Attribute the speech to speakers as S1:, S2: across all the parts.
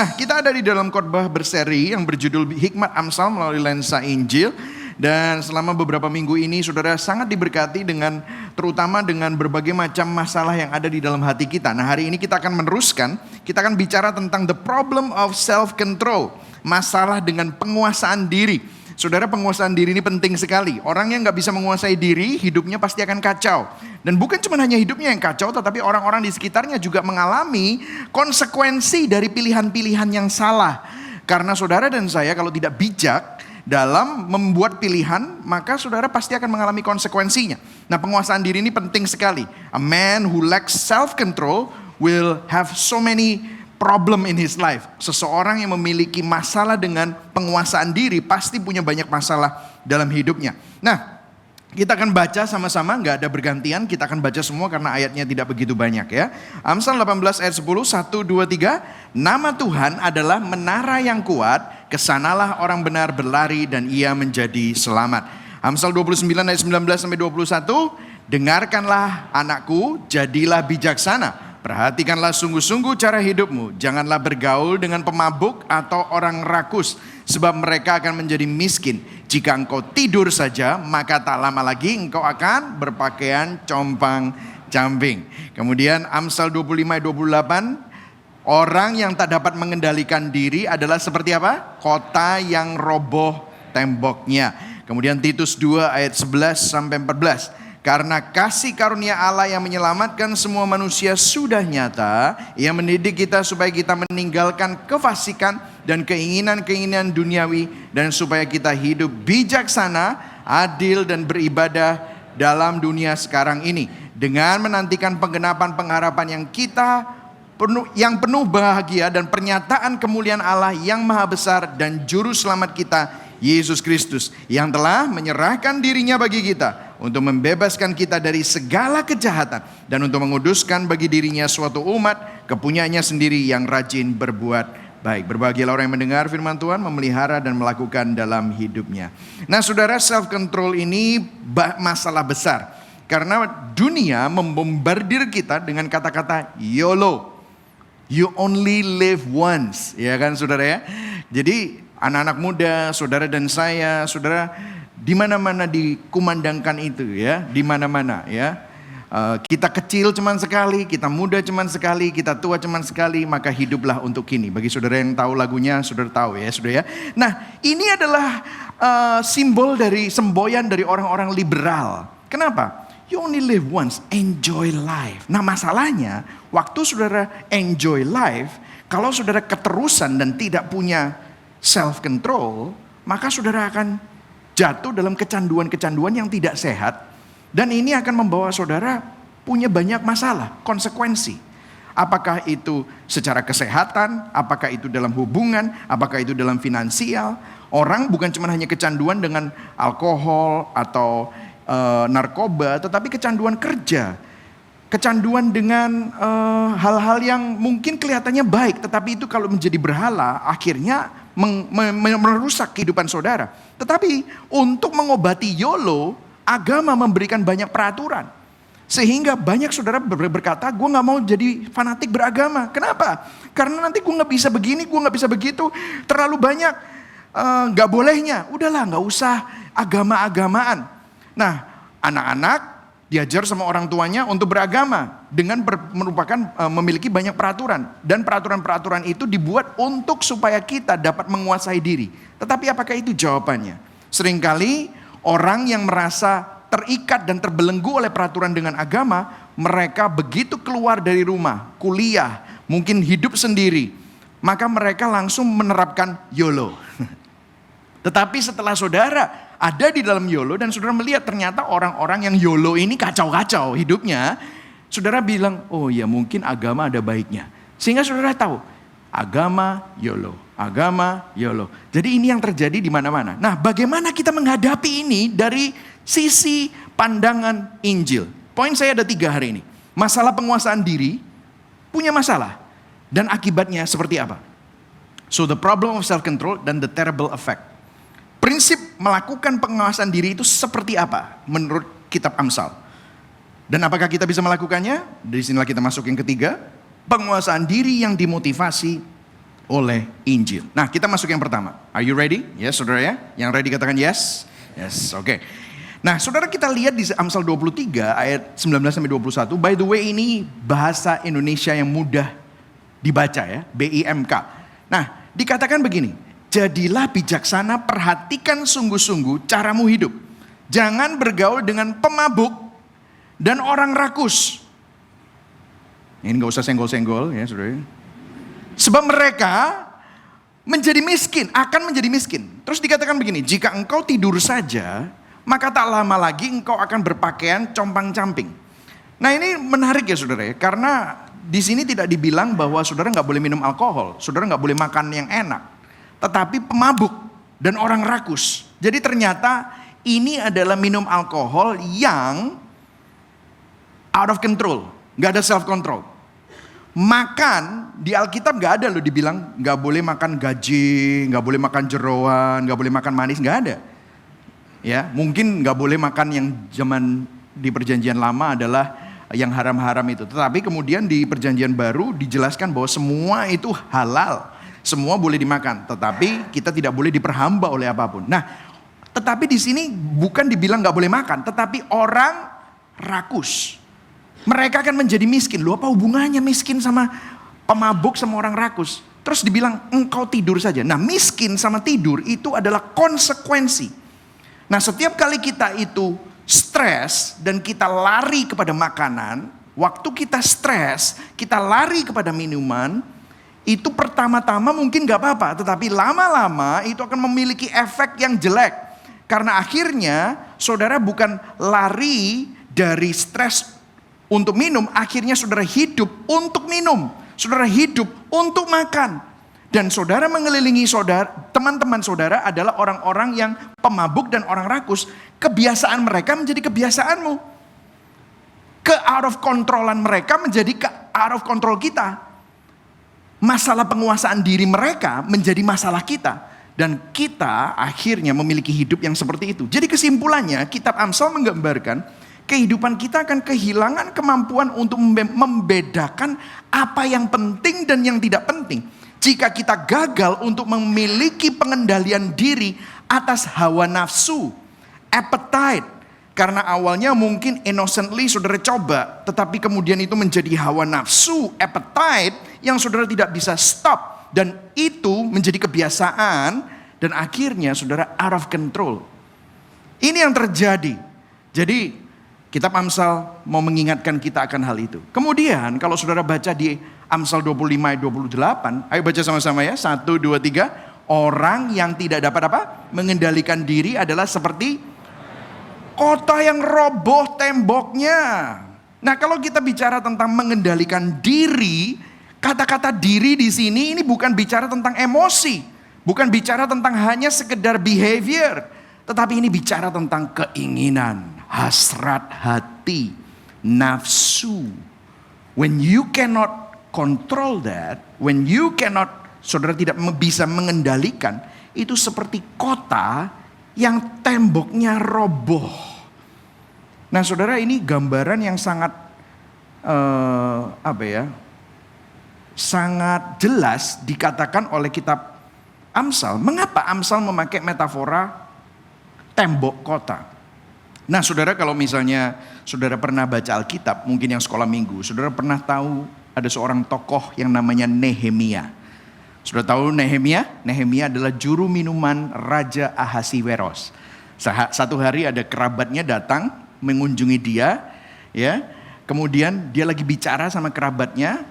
S1: Nah, kita ada di dalam khotbah berseri yang berjudul Hikmat Amsal melalui lensa Injil. Dan selama beberapa minggu ini saudara sangat diberkati terutama dengan berbagai macam masalah yang ada di dalam hati kita. Nah, hari ini kita akan meneruskan, kita akan bicara tentang the problem of self-control. Masalah dengan penguasaan diri. Saudara, penguasaan diri ini penting sekali. Orang yang gak bisa menguasai diri, hidupnya pasti akan kacau. Dan bukan cuma hanya hidupnya yang kacau, tetapi orang-orang di sekitarnya juga mengalami konsekuensi dari pilihan-pilihan yang salah. Karena saudara dan saya kalau tidak bijak dalam membuat pilihan, maka saudara pasti akan mengalami konsekuensinya. Nah, penguasaan diri ini penting sekali. A man who lacks self-control will have so many problem in his life. Seseorang yang memiliki masalah dengan penguasaan diri pasti punya banyak masalah dalam hidupnya. Nah, kita akan baca sama-sama, gak ada bergantian, kita akan baca semua karena ayatnya tidak begitu banyak ya. Amsal 18 ayat 10, 1, 2, 3. Nama Tuhan adalah menara yang kuat, kesanalah orang benar berlari dan ia menjadi selamat. Amsal 29 ayat 19 sampai 21. Dengarkanlah anakku, jadilah bijaksana. Perhatikanlah sungguh-sungguh cara hidupmu. Janganlah bergaul dengan pemabuk atau orang rakus, sebab mereka akan menjadi miskin. Jika engkau tidur saja, maka tak lama lagi engkau akan berpakaian compang-camping. Kemudian Amsal 25 ayat 28. Orang yang tak dapat mengendalikan diri adalah seperti apa? Kota yang roboh temboknya. Kemudian Titus 2 ayat 11 sampai 14. Karena kasih karunia Allah yang menyelamatkan semua manusia sudah nyata, Ia mendidik kita supaya kita meninggalkan kefasikan dan keinginan-keinginan duniawi, dan supaya kita hidup bijaksana, adil dan beribadah dalam dunia sekarang ini, dengan menantikan penggenapan pengharapan yang penuh bahagia dan pernyataan kemuliaan Allah yang maha besar dan juru selamat kita, Yesus Kristus, yang telah menyerahkan dirinya bagi kita untuk membebaskan kita dari segala kejahatan dan untuk menguduskan bagi dirinya suatu umat kepunyaannya sendiri yang rajin berbuat baik. Berbahagialah orang yang mendengar firman Tuhan, memelihara dan melakukan dalam hidupnya. Nah, saudara, self-control ini masalah besar karena dunia membombardir kita dengan kata-kata YOLO. You only live once, ya kan saudara ya. Jadi anak-anak muda, saudara dan saya, saudara, di mana-mana dikumandangkan itu ya, di mana-mana ya. Kita kecil cuman sekali, kita muda cuman sekali, kita tua cuman sekali, maka hiduplah untuk kini. Bagi saudara yang tahu lagunya, saudara tahu ya, saudara ya. Nah, ini adalah simbol dari semboyan dari orang-orang liberal. Kenapa? You only live once, enjoy life. Nah, masalahnya waktu saudara enjoy life, kalau saudara keterusan dan tidak punya self-control, maka saudara akan jatuh dalam kecanduan-kecanduan yang tidak sehat. Dan ini akan membawa saudara punya banyak masalah, konsekuensi. Apakah itu secara kesehatan, apakah itu dalam hubungan, apakah itu dalam finansial. Orang bukan cuma hanya kecanduan dengan alkohol atau narkoba, tetapi kecanduan kerja. Kecanduan dengan hal-hal yang mungkin kelihatannya baik, tetapi itu kalau menjadi berhala, akhirnya merusak kehidupan saudara. Tetapi untuk mengobati YOLO, agama memberikan banyak peraturan. Sehingga banyak saudara berkata, gue gak mau jadi fanatik beragama. Kenapa? Karena nanti gue gak bisa begini, gue gak bisa begitu. Terlalu banyak gak bolehnya. Udahlah, gak usah agama-agamaan. Nah, anak-anak diajar sama orang tuanya untuk beragama dengan memiliki banyak peraturan, dan peraturan-peraturan itu dibuat untuk supaya kita dapat menguasai diri. Tetapi apakah itu jawabannya? Seringkali orang yang merasa terikat dan terbelenggu oleh peraturan dengan agama, mereka begitu keluar dari rumah, kuliah, mungkin hidup sendiri, maka mereka langsung menerapkan YOLO. Tetapi setelah saudara ada di dalam YOLO dan saudara melihat ternyata orang-orang yang YOLO ini kacau-kacau hidupnya, saudara bilang, oh ya mungkin agama ada baiknya. Sehingga saudara tahu, agama YOLO, agama YOLO. Jadi ini yang terjadi di mana-mana. Nah, bagaimana kita menghadapi ini dari sisi pandangan Injil? Poin saya ada 3 hari ini. Masalah penguasaan diri, punya masalah. Dan akibatnya seperti apa? So the problem of self-control dan the terrible effect. Prinsip melakukan penguasaan diri itu seperti apa menurut kitab Amsal? Dan apakah kita bisa melakukannya? Dari sinilah kita masuk yang ketiga. Penguasaan diri yang dimotivasi oleh Injil. Nah, kita masuk yang pertama. Are you ready? Yes, saudara ya. Yang ready katakan yes. Yes, oke. Nah, saudara kita lihat di Amsal 23 ayat 19-21. By the way, ini bahasa Indonesia yang mudah dibaca ya, BIMK. Nah, dikatakan begini, jadilah bijaksana, perhatikan sungguh-sungguh caramu hidup. Jangan bergaul dengan pemabuk dan orang rakus. Ini gak usah senggol-senggol ya saudara. Sebab mereka menjadi miskin, akan menjadi miskin. Terus dikatakan begini, jika engkau tidur saja, maka tak lama lagi engkau akan berpakaian compang-camping. Nah ini menarik ya saudara ya, karena di sini tidak dibilang bahwa saudara nggak boleh minum alkohol, saudara nggak boleh makan yang enak, tetapi pemabuk dan orang rakus. Jadi ternyata ini adalah minum alkohol yang out of control, nggak ada self control. Makan di Alkitab nggak ada loh dibilang nggak boleh makan gaji, nggak boleh makan jeroan, nggak boleh makan manis, nggak ada. Ya, mungkin nggak boleh makan yang zaman di perjanjian lama adalah yang haram-haram itu. Tetapi kemudian di perjanjian baru dijelaskan bahwa semua itu halal. Semua boleh dimakan, tetapi kita tidak boleh diperhamba oleh apapun. Nah, tetapi di sini bukan dibilang nggak boleh makan, tetapi orang rakus. Mereka akan menjadi miskin. Loh, apa hubungannya miskin sama pemabuk sama orang rakus? Terus dibilang engkau tidur saja. Nah, miskin sama tidur itu adalah konsekuensi. Nah, setiap kali kita itu stres dan kita lari kepada makanan, waktu kita stres, kita lari kepada minuman, itu pertama-tama mungkin gak apa-apa, tetapi lama-lama itu akan memiliki efek yang jelek. Karena akhirnya saudara bukan lari dari stres untuk minum, akhirnya saudara hidup untuk minum, saudara hidup untuk makan. Dan saudara mengelilingi saudara, teman-teman saudara adalah orang-orang yang pemabuk dan orang rakus. Kebiasaan mereka menjadi kebiasaanmu. Ke-out of controlan mereka menjadi ke-out of control kita. Masalah penguasaan diri mereka menjadi masalah kita. Dan kita akhirnya memiliki hidup yang seperti itu. Jadi kesimpulannya, kitab Amsal menggambarkan kehidupan kita akan kehilangan kemampuan untuk membedakan apa yang penting dan yang tidak penting. Jika kita gagal untuk memiliki pengendalian diri atas hawa nafsu, appetite. Karena awalnya mungkin innocently saudara coba, tetapi kemudian itu menjadi hawa nafsu, appetite yang saudara tidak bisa stop. Dan itu menjadi kebiasaan dan akhirnya saudara out of control. Ini yang terjadi. Jadi kitab Amsal mau mengingatkan kita akan hal itu. Kemudian kalau saudara baca di Amsal 25 ayat 28, ayo baca sama-sama ya. 1, 2, 3. Orang yang tidak dapat apa? Mengendalikan diri adalah seperti kota yang roboh temboknya. Nah, kalau kita bicara tentang mengendalikan diri, kata-kata diri di sini ini bukan bicara tentang emosi, bukan bicara tentang hanya sekedar behavior, tetapi ini bicara tentang keinginan, hasrat hati, nafsu. When you cannot control that, when you cannot, saudara tidak bisa mengendalikan, itu seperti kota yang temboknya roboh. Nah saudara, ini gambaran yang sangat sangat jelas dikatakan oleh kitab Amsal. Mengapa Amsal memakai metafora tembok kota? Nah saudara, kalau misalnya saudara pernah baca Alkitab, mungkin yang sekolah minggu, saudara pernah tahu ada seorang tokoh yang namanya Nehemia. Sudah tahu Nehemia? Nehemia adalah juru minuman Raja Ahasiweros. Satu hari ada kerabatnya datang mengunjungi dia, ya. Kemudian dia lagi bicara sama kerabatnya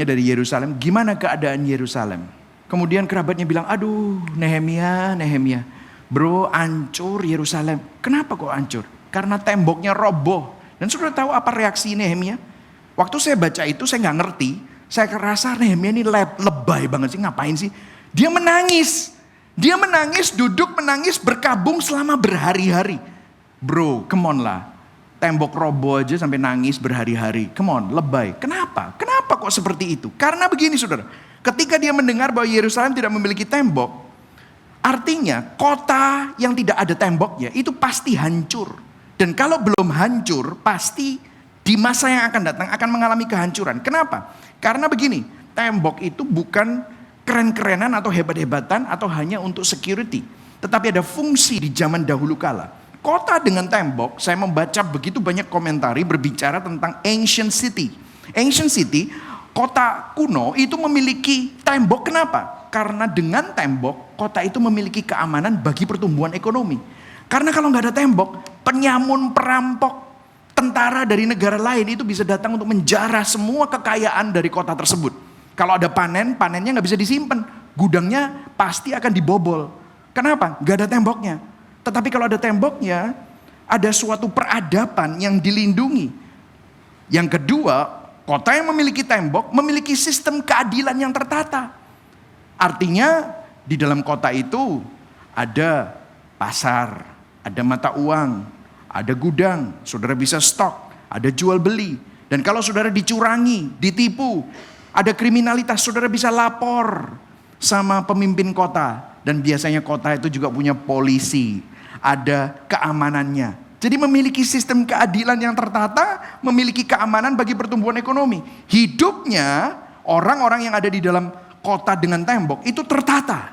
S1: dari Yerusalem. Gimana keadaan Yerusalem? Kemudian kerabatnya bilang, aduh Nehemia, bro, hancur Yerusalem. Kenapa kok hancur? Karena temboknya roboh. Dan sudah tahu apa reaksi Nehemia? Waktu saya baca itu saya nggak ngerti. Saya rasa Nehemia ini lebay banget sih, ngapain sih? Dia menangis, duduk menangis, berkabung selama berhari-hari. Bro, come on lah. Tembok roboh aja sampai nangis berhari-hari. Come on, lebay. Kenapa? Kenapa kok seperti itu? Karena begini saudara, ketika dia mendengar bahwa Yerusalem tidak memiliki tembok, artinya kota yang tidak ada temboknya itu pasti hancur. Dan kalau belum hancur, pasti di masa yang akan datang akan mengalami kehancuran. Kenapa? Karena begini, tembok itu bukan keren-kerenan atau hebat-hebatan atau hanya untuk security. Tetapi ada fungsi di zaman dahulu kala. Kota dengan tembok, saya membaca begitu banyak komentari berbicara tentang ancient city. Ancient city, kota kuno itu memiliki tembok. Kenapa? Karena dengan tembok, kota itu memiliki keamanan bagi pertumbuhan ekonomi. Karena kalau nggak ada tembok, penyamun, perampok, tentara dari negara lain itu bisa datang untuk menjarah semua kekayaan dari kota tersebut. Kalau ada panen, panennya nggak bisa disimpan. Gudangnya pasti akan dibobol. Kenapa? Nggak ada temboknya. Tetapi kalau ada temboknya, ada suatu peradaban yang dilindungi. Yang kedua, kota yang memiliki tembok memiliki sistem keadilan yang tertata. Artinya di dalam kota itu ada pasar, ada mata uang, ada gudang, saudara bisa stok, ada jual beli. Dan kalau saudara dicurangi, ditipu, ada kriminalitas, saudara bisa lapor sama pemimpin kota. Dan biasanya kota itu juga punya polisi, ada keamanannya. Jadi memiliki sistem keadilan yang tertata, memiliki keamanan bagi pertumbuhan ekonomi. Hidupnya orang-orang yang ada di dalam kota dengan tembok itu tertata.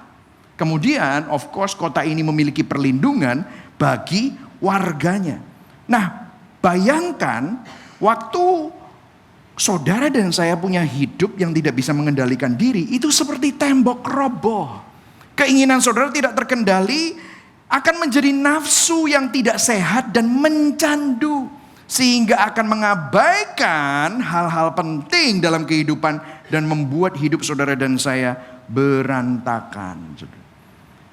S1: Kemudian of course kota ini memiliki perlindungan bagi warganya. Nah, bayangkan waktu saudara dan saya punya hidup yang tidak bisa mengendalikan diri, itu seperti tembok roboh. Keinginan saudara tidak terkendali akan menjadi nafsu yang tidak sehat dan mencandu, sehingga akan mengabaikan hal-hal penting dalam kehidupan dan membuat hidup saudara dan saya berantakan.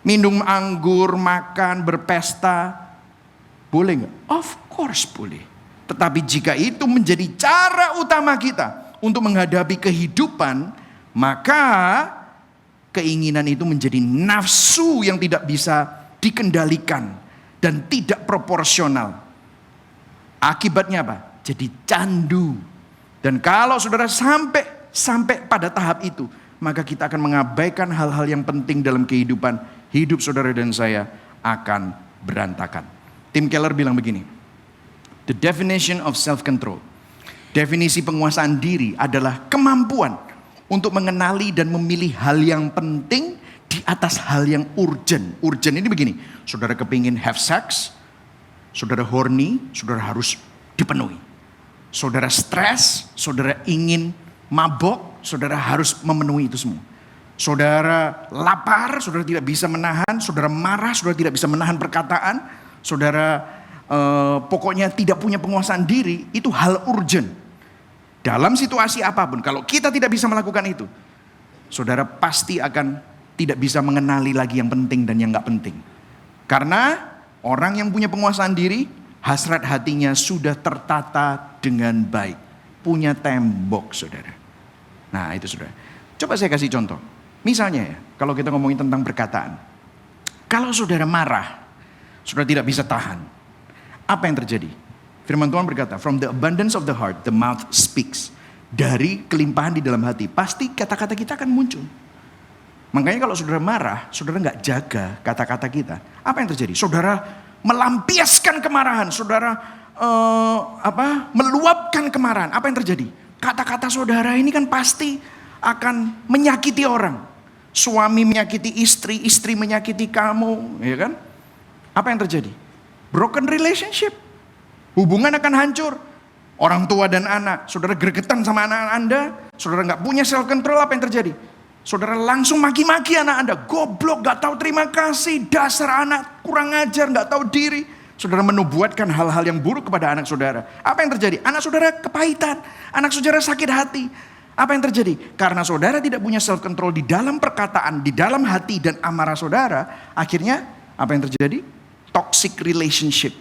S1: Minum anggur, makan, berpesta, boleh nggak? Of course boleh. Tetapi jika itu menjadi cara utama kita untuk menghadapi kehidupan, maka keinginan itu menjadi nafsu yang tidak bisa dikendalikan dan tidak proporsional. Akibatnya apa? Jadi candu. Dan kalau saudara sampai pada tahap itu, maka kita akan mengabaikan hal-hal yang penting dalam kehidupan. Hidup saudara dan saya akan berantakan. Tim Keller bilang begini, the definition of self-control, definisi penguasaan diri adalah kemampuan untuk mengenali dan memilih hal yang penting di atas hal yang urgent. Urgent ini begini, saudara kepingin have sex, saudara horny, saudara harus dipenuhi. Saudara stres, saudara ingin mabok, saudara harus memenuhi itu semua. Saudara lapar, saudara tidak bisa menahan, saudara marah, saudara tidak bisa menahan perkataan, saudara pokoknya tidak punya penguasaan diri, itu hal urgent. Dalam situasi apapun, kalau kita tidak bisa melakukan itu, saudara pasti akan tidak bisa mengenali lagi yang penting dan yang gak penting. Karena orang yang punya penguasaan diri, hasrat hatinya sudah tertata dengan baik. Punya tembok, saudara. Nah itu saudara. Coba saya kasih contoh. Misalnya ya, kalau kita ngomongin tentang perkataan. Kalau saudara marah, saudara tidak bisa tahan. Apa yang terjadi? Firman Tuhan berkata, from the abundance of the heart, the mouth speaks. Dari kelimpahan di dalam hati, pasti kata-kata kita akan muncul. Makanya kalau saudara marah, saudara nggak jaga kata-kata kita. Apa yang terjadi? Saudara melampiaskan kemarahan, saudara meluapkan kemarahan. Apa yang terjadi? Kata-kata saudara ini kan pasti akan menyakiti orang. Suami menyakiti istri, istri menyakiti kamu, ya kan? Apa yang terjadi? Broken relationship. Hubungan akan hancur. Orang tua dan anak, saudara gregetan sama anak Anda, saudara nggak punya self control, apa yang terjadi? Saudara langsung maki-maki anak Anda, goblok, nggak tahu terima kasih, dasar anak kurang ajar, nggak tahu diri. Saudara menubuatkan hal-hal yang buruk kepada anak saudara. Apa yang terjadi? Anak saudara kepahitan, anak saudara sakit hati. Apa yang terjadi? Karena saudara tidak punya self control di dalam perkataan, di dalam hati dan amarah saudara, akhirnya apa yang terjadi? Toxic relationship.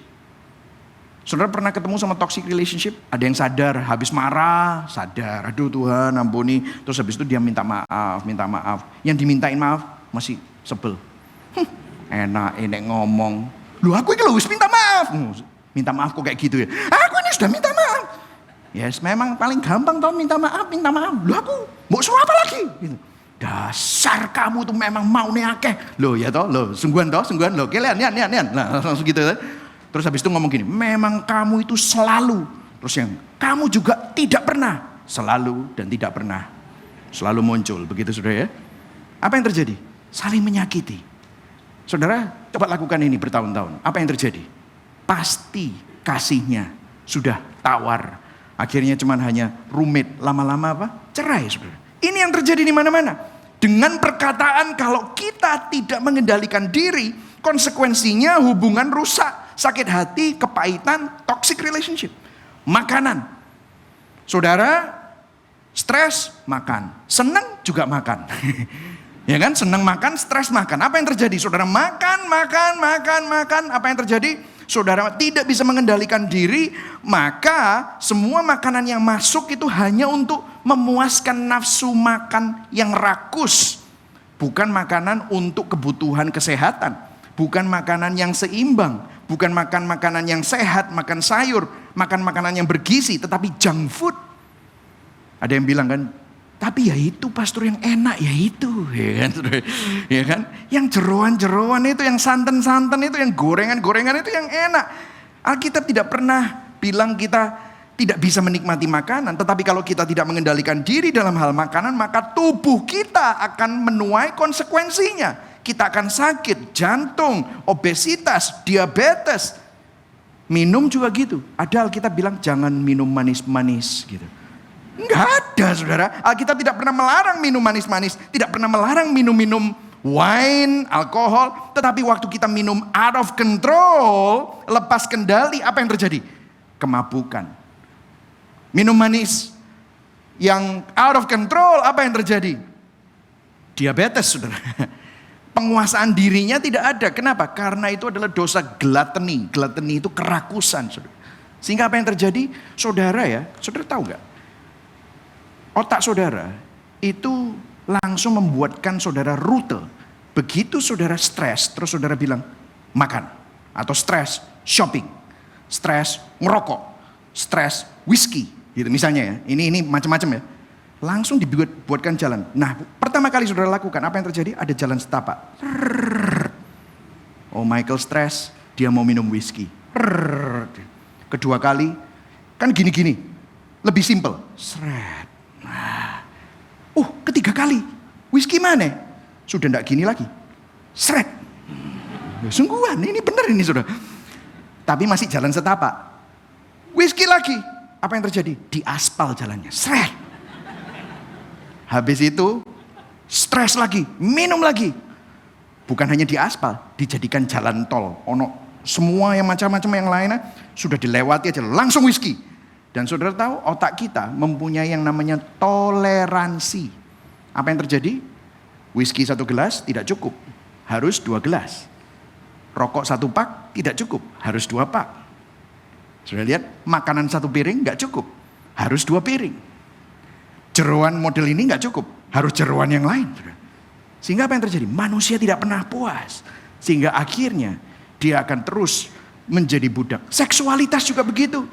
S1: Saudara pernah ketemu sama toxic relationship? Ada yang sadar, habis marah, sadar, aduh Tuhan ampuni. Terus habis itu dia minta maaf. Yang dimintain maaf masih sebel. Enak ngomong. Loh aku ini loh minta maaf. Minta maaf kok kayak gitu ya? Aku ini sudah minta maaf. Yes, memang paling gampang tau minta maaf. Loh aku mau suruh apa lagi? Gitu. Dasar kamu tuh memang mau akeh. Loh ya toh, loh sungguhan loh. Oke lian. Nah, langsung gitu ya. Terus habis itu ngomong gini, memang kamu itu selalu. Terus yang kamu juga tidak pernah. Selalu dan tidak pernah. selalu muncul. Begitu saudara ya. Apa yang terjadi? Saling menyakiti. Saudara, coba lakukan ini bertahun-tahun. Apa yang terjadi? Pasti kasihnya sudah tawar. Akhirnya cuman hanya rumit. Lama-lama apa? Cerai, saudara. Ini yang terjadi di mana-mana. Dengan perkataan kalau kita tidak mengendalikan diri, konsekuensinya hubungan rusak, sakit hati, kepahitan, toxic relationship. Makanan. Saudara, stres, makan. Senang juga makan. Ya kan, senang makan, stres makan. Apa yang terjadi? Saudara makan. Apa yang terjadi? Saudara tidak bisa mengendalikan diri, maka semua makanan yang masuk itu hanya untuk memuaskan nafsu makan yang rakus. Bukan makanan untuk kebutuhan kesehatan. Bukan makanan yang seimbang. Bukan makan makanan yang sehat, makan sayur, makan makanan yang bergizi, tetapi junk food. Ada yang bilang kan, tapi ya itu pastor yang enak ya itu, ya kan? Yang jeroan-jeroan itu, yang santan-santan itu, yang gorengan-gorengan itu yang enak. Alkitab tidak pernah bilang kita tidak bisa menikmati makanan, tetapi kalau kita tidak mengendalikan diri dalam hal makanan, maka tubuh kita akan menuai konsekuensinya. Kita akan sakit, jantung, obesitas, diabetes. Minum juga gitu. Ada Alkitab bilang jangan minum manis-manis gitu. Enggak ada, saudara. Alkitab tidak pernah melarang minum manis-manis. Tidak pernah melarang minum-minum wine, alkohol. Tetapi waktu kita minum out of control, lepas kendali, apa yang terjadi? Kemabukan. Minum manis yang out of control, apa yang terjadi? Diabetes, saudara. Penguasaan dirinya tidak ada. Kenapa? Karena itu adalah dosa gluttony. Gluttony itu kerakusan, saudara. Sehingga apa yang terjadi? Saudara ya, saudara tahu gak? Otak saudara itu langsung membuatkan saudara rute. Begitu saudara stres, terus saudara bilang makan. Atau stres shopping, stres ngerokok, stres whisky. Gitu misalnya ya, ini macam-macam ya. Langsung dibuatkan jalan. Nah pertama kali saudara lakukan, apa yang terjadi? Ada jalan setapak. Oh Michael stres, dia mau minum whisky. Kedua kali, kan gini-gini. Lebih simple. Seret. Ketiga kali, whisky mana? Sudah tidak gini lagi. Seret. Sungguhan, ini benar ini sudah. Tapi masih jalan setapak. Whisky lagi. Apa yang terjadi? Di aspal jalannya. Seret. Habis itu, stres lagi, minum lagi. Bukan hanya di aspal, dijadikan jalan tol. Semua yang macam-macam yang lainnya sudah dilewati aja, langsung whisky. Dan saudara tahu otak kita mempunyai yang namanya toleransi. Apa yang terjadi? Whisky 1 gelas tidak cukup, harus 2 gelas. Rokok 1 pak tidak cukup, harus 2 pak. Sudah lihat, makanan 1 piring nggak cukup, harus 2 piring. Jeroan model ini nggak cukup, harus jeroan yang lain. Sehingga apa yang terjadi? Manusia tidak pernah puas. Sehingga akhirnya dia akan terus menjadi budak. Seksualitas juga begitu.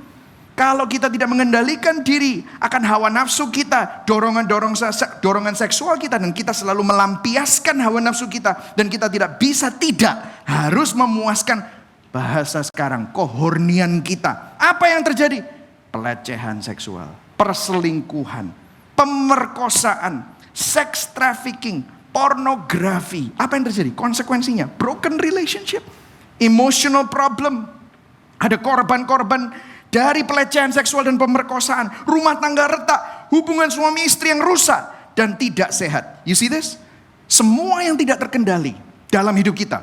S1: Kalau kita tidak mengendalikan diri akan hawa nafsu kita, dorongan seksual kita, dan kita selalu melampiaskan hawa nafsu kita, dan kita tidak bisa harus memuaskan bahasa sekarang kohornian kita. Apa yang terjadi? Pelecehan seksual, perselingkuhan, pemerkosaan, sex trafficking, pornografi. Apa yang terjadi? Konsekuensinya broken relationship, emotional problem. Ada korban-korban dari pelecehan seksual dan pemerkosaan, rumah tangga retak, hubungan suami istri yang rusak dan tidak sehat. You see this? Semua yang tidak terkendali dalam hidup kita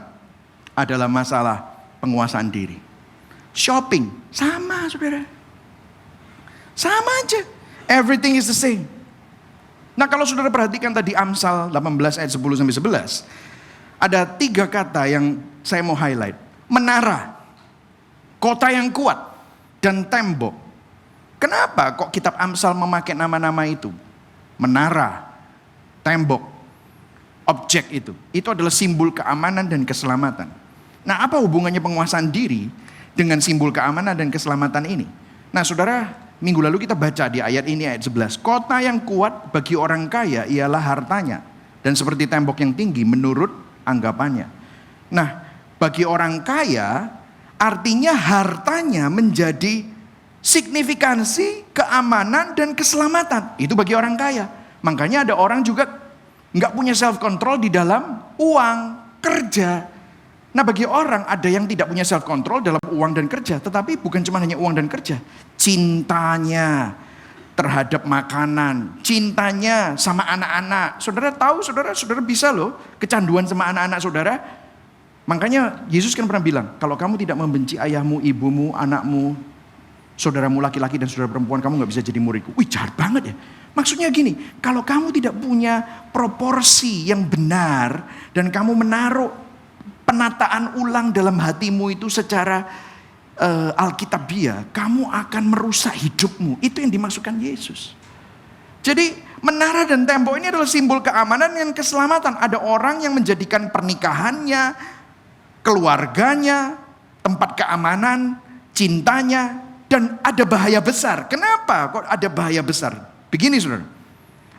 S1: adalah masalah penguasaan diri. Shopping, sama saudara. Sama aja. Everything is the same. Nah kalau saudara perhatikan tadi Amsal 18 ayat 10-11. Ada 3 kata yang saya mau highlight. Menara, kota yang kuat, dan tembok. Kenapa kok kitab Amsal memakai nama-nama itu? Menara, tembok, objek itu. Itu adalah simbol keamanan dan keselamatan. Nah apa hubungannya penguasaan diri dengan simbol keamanan dan keselamatan ini? Nah saudara, minggu lalu kita baca di ayat ini, ayat 11. Kota yang kuat bagi orang kaya ialah hartanya. Dan seperti tembok yang tinggi menurut anggapannya. Nah bagi orang kaya, artinya hartanya menjadi signifikansi keamanan dan keselamatan. Itu bagi orang kaya. Makanya ada orang juga nggak punya self control di dalam uang, kerja. Nah bagi orang ada yang tidak punya self control dalam uang dan kerja. Tetapi bukan cuma hanya uang dan kerja. Cintanya terhadap makanan, cintanya sama anak-anak. Saudara tahu, saudara bisa loh kecanduan sama anak-anak saudara. Makanya Yesus kan pernah bilang, kalau kamu tidak membenci ayahmu, ibumu, anakmu, saudaramu laki-laki dan saudara perempuan, kamu gak bisa jadi muridku. Wih, jahat banget ya. Maksudnya gini, kalau kamu tidak punya proporsi yang benar dan kamu menaruh penataan ulang dalam hatimu itu secara alkitabiah, kamu akan merusak hidupmu. Itu yang dimaksudkan Yesus. Jadi menara dan tembok ini adalah simbol keamanan dan keselamatan. Ada orang yang menjadikan pernikahannya, keluarganya, tempat keamanan, cintanya, dan ada bahaya besar. Kenapa kok ada bahaya besar? Begini saudara,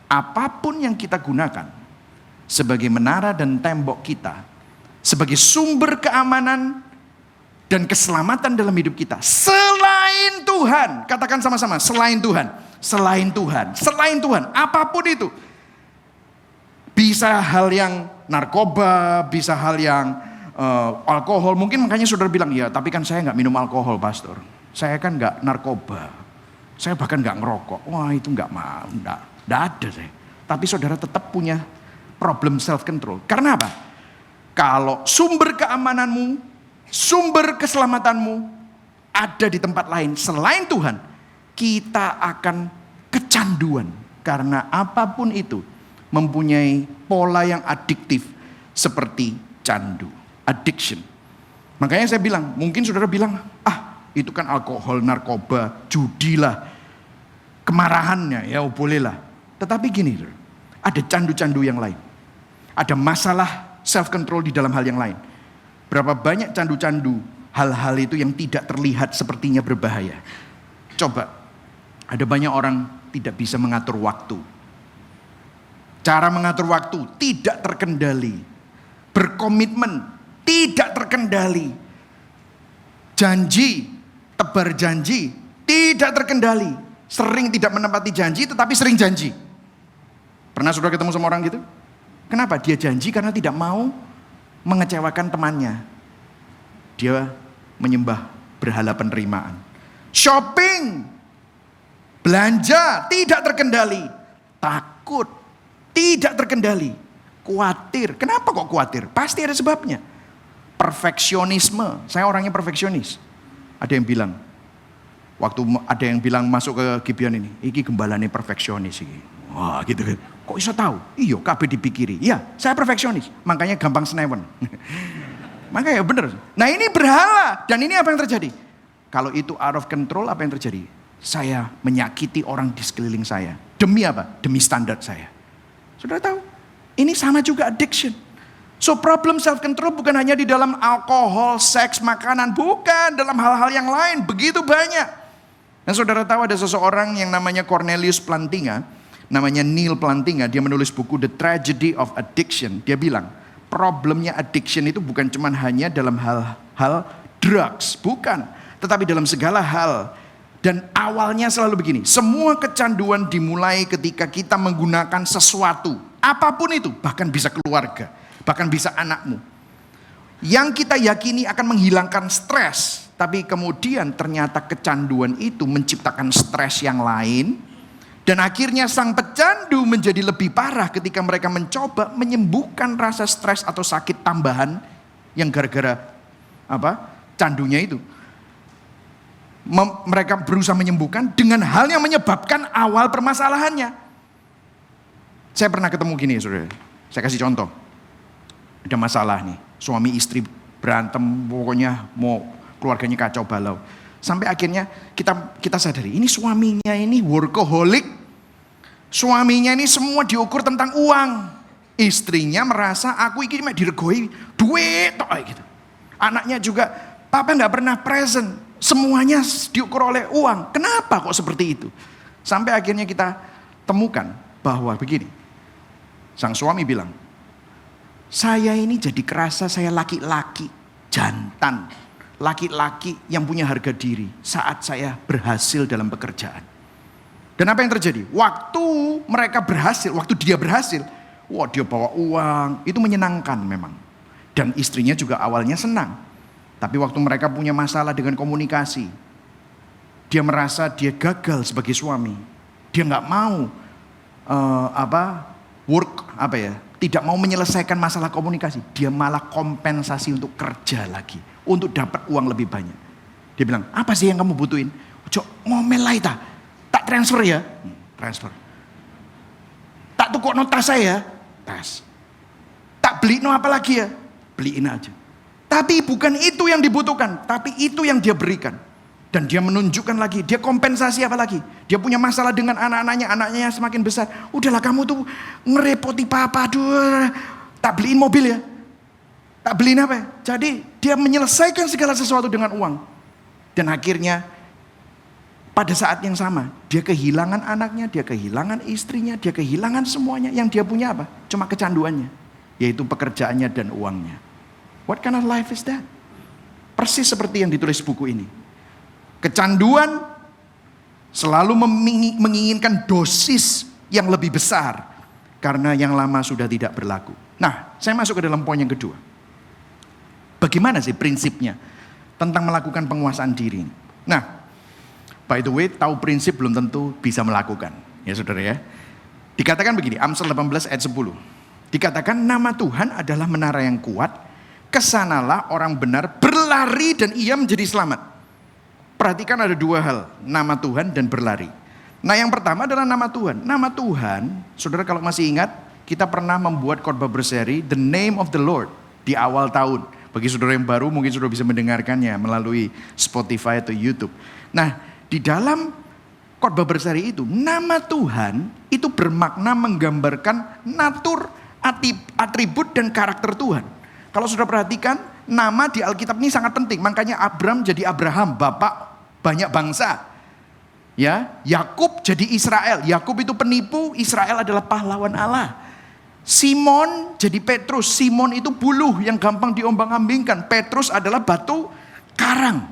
S1: apapun yang kita gunakan sebagai menara dan tembok kita, sebagai sumber keamanan dan keselamatan dalam hidup kita, selain Tuhan, katakan sama-sama, selain Tuhan, selain Tuhan, selain Tuhan, apapun itu. Bisa hal yang narkoba, bisa hal yang alkohol. Mungkin makanya saudara bilang, ya tapi kan saya gak minum alkohol pastor. Saya kan gak narkoba. Saya bahkan gak ngerokok. Wah itu gak mau, gak ada saya. Tapi saudara tetap punya problem self control. Karena apa? Kalau sumber keamananmu, sumber keselamatanmu ada di tempat lain selain Tuhan, kita akan kecanduan. Karena apapun itu mempunyai pola yang adiktif seperti candu. Addiction. Makanya saya bilang, mungkin saudara bilang, itu kan alkohol, narkoba, judi lah, kemarahannya, ya bolehlah. Tetapi gini, ada candu-candu yang lain. Ada masalah self control di dalam hal yang lain. Berapa banyak candu-candu hal-hal itu yang tidak terlihat sepertinya berbahaya. Coba, ada banyak orang tidak bisa mengatur waktu. Cara mengatur waktu tidak terkendali. Berkomitmen tidak terkendali. Janji, tebar janji tidak terkendali. Sering tidak menepati janji tetapi sering janji. Pernah saudara ketemu sama orang gitu? Kenapa? Dia janji karena tidak mau mengecewakan temannya. Dia menyembah berhala penerimaan. Shopping, belanja tidak terkendali. Takut, tidak terkendali. Khawatir. Kenapa kok khawatir? Pasti ada sebabnya. Perfeksionisme. Saya orangnya perfeksionis. Ada yang bilang, waktu ada yang bilang masuk ke Gibeon ini, iki gembalane perfeksionis iki. Wah gitu kan. Kok iso tahu? Iya, kabeh dipikiri. Iya, saya perfeksionis. Makanya gampang senewen. Makanya bener. Nah ini berhala. Dan ini apa yang terjadi? Kalau itu out of control, apa yang terjadi? Saya menyakiti orang di sekeliling saya. Demi apa? Demi standar saya. Saudara tahu? Ini sama juga addiction. So problem self control bukan hanya di dalam alkohol, seks, makanan. Bukan, dalam hal-hal yang lain. Begitu banyak. Dan saudara tahu ada seseorang yang namanya Cornelius Plantinga. Namanya Neil Plantinga, dia menulis buku The Tragedy of Addiction. Dia bilang, problemnya addiction itu bukan cuma hanya dalam hal-hal drugs, bukan. Tetapi dalam segala hal. Dan awalnya selalu begini, semua kecanduan dimulai ketika kita menggunakan sesuatu. Apapun itu, bahkan bisa keluarga, bahkan bisa anakmu. Yang kita yakini akan menghilangkan stres. Tapi kemudian ternyata kecanduan itu menciptakan stres yang lain. Dan akhirnya sang pecandu menjadi lebih parah ketika mereka mencoba menyembuhkan rasa stres atau sakit tambahan yang gara-gara candunya itu. Mereka berusaha menyembuhkan dengan hal yang menyebabkan awal permasalahannya. Saya pernah ketemu gini saudara, saya kasih contoh. Ada masalah nih, suami istri berantem, pokoknya mau keluarganya kacau balau. Sampai akhirnya kita sadari, ini suaminya ini workaholic. Suaminya ini semua diukur tentang uang. Istrinya merasa aku ini diregoi duit gitu. Anaknya juga, papa gak pernah present. Semuanya diukur oleh uang. Kenapa kok seperti itu? Sampai akhirnya kita temukan bahwa begini. Sang suami bilang, saya ini jadi kerasa saya laki-laki jantan. Laki-laki yang punya harga diri saat saya berhasil dalam pekerjaan. Dan apa yang terjadi? Waktu mereka berhasil, waktu dia berhasil, wah dia bawa uang, itu menyenangkan memang. Dan istrinya juga awalnya senang. Tapi waktu mereka punya masalah dengan komunikasi, dia merasa dia gagal sebagai suami. Dia nggak mau tidak mau menyelesaikan masalah komunikasi. Dia malah kompensasi untuk kerja lagi, untuk dapat uang lebih banyak. Dia bilang, apa sih yang kamu butuhin? Ojo ngomel lah ita. Tak transfer ya? Transfer. Tak tukok nota saya? Tas. Tak beli no apa lagi ya? Beliin aja. Tapi bukan itu yang dibutuhkan, tapi itu yang dia berikan. Dan dia menunjukkan lagi, dia kompensasi apa lagi? Dia punya masalah dengan anaknya semakin besar. Udahlah kamu tuh ngerepoti papa, aduh, tak beliin mobil ya? Tak beliin apa ya? Jadi dia menyelesaikan segala sesuatu dengan uang. Dan akhirnya pada saat yang sama, dia kehilangan anaknya, dia kehilangan istrinya, dia kehilangan semuanya. Yang dia punya apa? Cuma kecanduannya, yaitu pekerjaannya dan uangnya. What kind of life is that? Persis seperti yang ditulis buku ini. Kecanduan selalu menginginkan dosis yang lebih besar karena yang lama sudah tidak berlaku. Nah, saya masuk ke dalam poin yang kedua. Bagaimana sih prinsipnya tentang melakukan penguasaan diri? Nah, by the way, tahu prinsip belum tentu bisa melakukan. Ya saudara ya. Dikatakan begini, Amsal 18 ayat 10. Dikatakan nama Tuhan adalah menara yang kuat, kesanalah orang benar berlari dan ia menjadi selamat. Perhatikan ada dua hal, nama Tuhan dan berlari. Nah yang pertama adalah nama Tuhan. Nama Tuhan, saudara kalau masih ingat, kita pernah membuat khotbah berseri The Name of the Lord di awal tahun. Bagi saudara yang baru mungkin saudara bisa mendengarkannya melalui Spotify atau YouTube. Nah di dalam khotbah berseri itu, nama Tuhan itu bermakna menggambarkan natur, atribut dan karakter Tuhan. Kalau sudah perhatikan, nama di Alkitab ini sangat penting. Makanya Abram jadi Abraham, bapak banyak bangsa. Ya, Yakub jadi Israel. Yakub itu penipu, Israel adalah pahlawan Allah. Simon jadi Petrus. Simon itu buluh yang gampang diombang-ambingkan. Petrus adalah batu karang.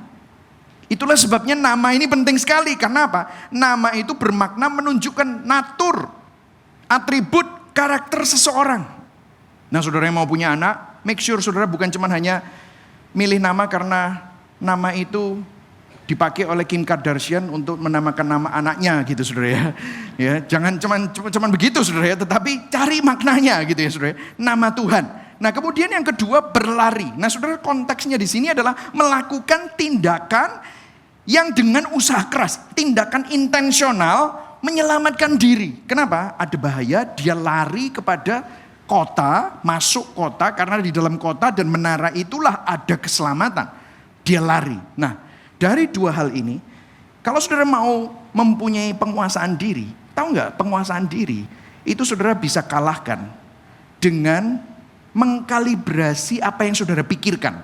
S1: Itulah sebabnya nama ini penting sekali. Karena apa? Nama itu bermakna menunjukkan natur, atribut, karakter seseorang. Nah saudara yang mau punya anak, make sure saudara bukan cuma hanya milih nama karena nama itu dipakai oleh Kim Kardashian untuk menamakan nama anaknya gitu saudara ya. Ya, jangan cuman begitu saudara ya, tetapi cari maknanya gitu ya saudara. Nama Tuhan. Nah, kemudian yang kedua berlari. Nah, saudara konteksnya di sini adalah melakukan tindakan yang dengan usaha keras, tindakan intensional menyelamatkan diri. Kenapa? Ada bahaya, dia lari kepada kota, masuk kota karena di dalam kota dan menara itulah ada keselamatan. Dia lari. Nah, dari dua hal ini, kalau saudara mau mempunyai penguasaan diri, tahu nggak penguasaan diri itu saudara bisa kalahkan dengan mengkalibrasi apa yang saudara pikirkan.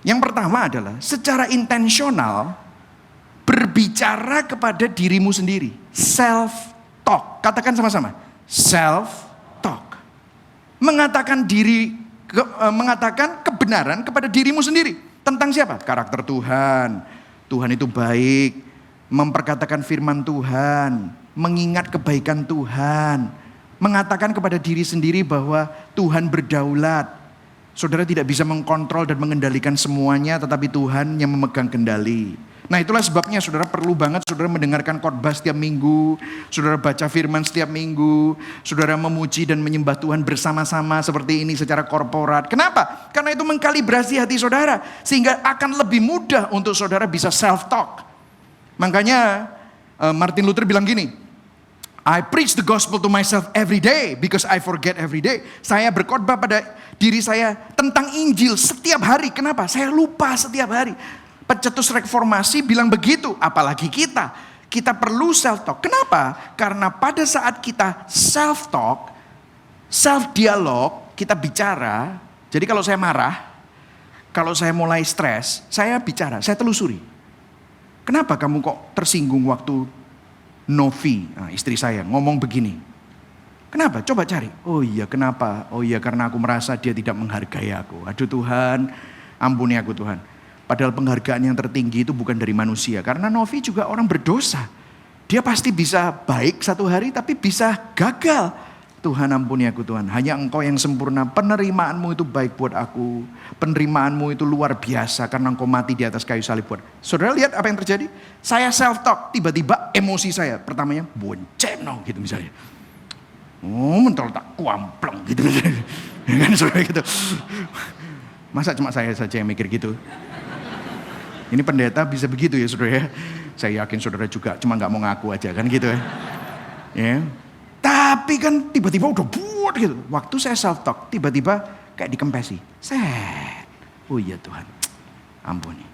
S1: Yang pertama adalah secara intensional berbicara kepada dirimu sendiri, self talk. Katakan sama-sama, self talk. Mengatakan kebenaran kepada dirimu sendiri. Tentang siapa? Karakter Tuhan. Tuhan itu baik. Memperkatakan firman Tuhan. Mengingat kebaikan Tuhan. Mengatakan kepada diri sendiri bahwa Tuhan berdaulat. Saudara tidak bisa mengkontrol dan mengendalikan semuanya. Tetapi Tuhan yang memegang kendali. Nah itulah sebabnya saudara perlu banget saudara mendengarkan khotbah setiap minggu. Saudara baca firman setiap minggu. Saudara memuji dan menyembah Tuhan bersama-sama seperti ini secara korporat. Kenapa? Karena itu mengkalibrasi hati saudara. Sehingga akan lebih mudah untuk saudara bisa self-talk. Makanya Martin Luther bilang gini. I preach the gospel to myself every day because I forget every day. Saya berkhotbah pada diri saya tentang Injil setiap hari. Kenapa? Saya lupa setiap hari. Pencetus reformasi bilang begitu, apalagi kita. Kita perlu self-talk. Kenapa? Karena pada saat kita self-talk, self-dialog, kita bicara. Jadi kalau saya marah, kalau saya mulai stres, saya bicara, saya telusuri. Kenapa kamu kok tersinggung waktu Novi, istri saya, ngomong begini? Kenapa? Coba cari. Oh iya, kenapa? Oh iya, karena aku merasa dia tidak menghargai aku. Aduh Tuhan, ampuni aku Tuhan. Padahal penghargaan yang tertinggi itu bukan dari manusia. Karena Novi juga orang berdosa. Dia pasti bisa baik satu hari tapi bisa gagal. Tuhan ampuni aku Tuhan, hanya Engkau yang sempurna. Penerimaanmu itu baik buat aku. Penerimaanmu itu luar biasa karena Engkau mati di atas kayu salib buat. Saudara lihat apa yang terjadi? Saya self talk, tiba-tiba emosi saya. Pertamanya bonceng gitu misalnya. Oh mentol tak kuampleng gitu. Kan saudara gitu. Masa cuma saya saja yang mikir gitu? Ini pendeta bisa begitu ya saudara ya. Saya yakin saudara juga, cuma gak mau ngaku aja kan gitu ya. Ya. Tapi kan tiba-tiba udah buat gitu. Waktu saya self talk, tiba-tiba kayak dikempesi. Set. Oh iya Tuhan, ampuni.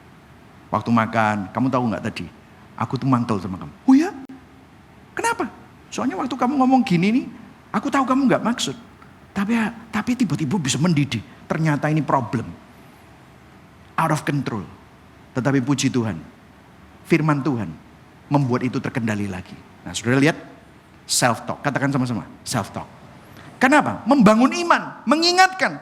S1: Waktu makan, kamu tahu gak tadi? Aku tuh mangkel sama kamu. Oh ya? Kenapa? Soalnya waktu kamu ngomong gini nih, aku tahu kamu gak maksud. Tapi tiba-tiba bisa mendidih. Ternyata ini problem. Out of control. Tetapi puji Tuhan, firman Tuhan membuat itu terkendali lagi. Nah saudara lihat, self-talk. Katakan sama-sama, self-talk. Kenapa? Membangun iman, mengingatkan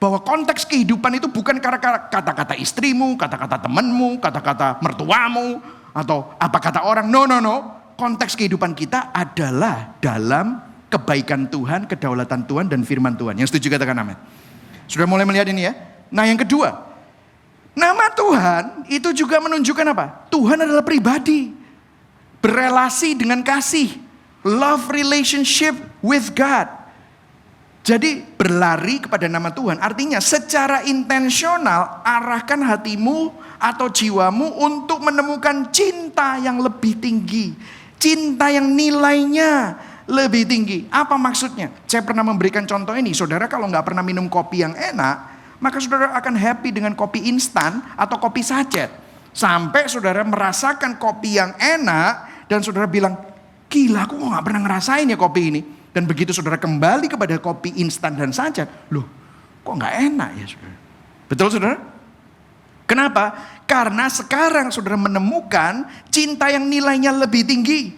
S1: bahwa konteks kehidupan itu bukan kata-kata istrimu, kata-kata temanmu, kata-kata mertuamu, atau apa kata orang. No. Konteks kehidupan kita adalah dalam kebaikan Tuhan, kedaulatan Tuhan, dan firman Tuhan. Yang setuju katakan amin. Sudah mulai melihat ini ya. Nah yang kedua, nama Tuhan itu juga menunjukkan apa? Tuhan adalah pribadi. Berelasi dengan kasih. Love relationship with God. Jadi berlari kepada nama Tuhan. Artinya secara intensional arahkan hatimu atau jiwamu untuk menemukan cinta yang lebih tinggi. Cinta yang nilainya lebih tinggi. Apa maksudnya? Saya pernah memberikan contoh ini. Saudara kalau nggak pernah minum kopi yang enak, maka saudara akan happy dengan kopi instan atau kopi sachet. Sampai saudara merasakan kopi yang enak dan saudara bilang, gila aku kok gak pernah ngerasain ya kopi ini. Dan begitu saudara kembali kepada kopi instan dan sachet, loh kok gak enak ya saudara. Betul saudara? Kenapa? Karena sekarang saudara menemukan cinta yang nilainya lebih tinggi.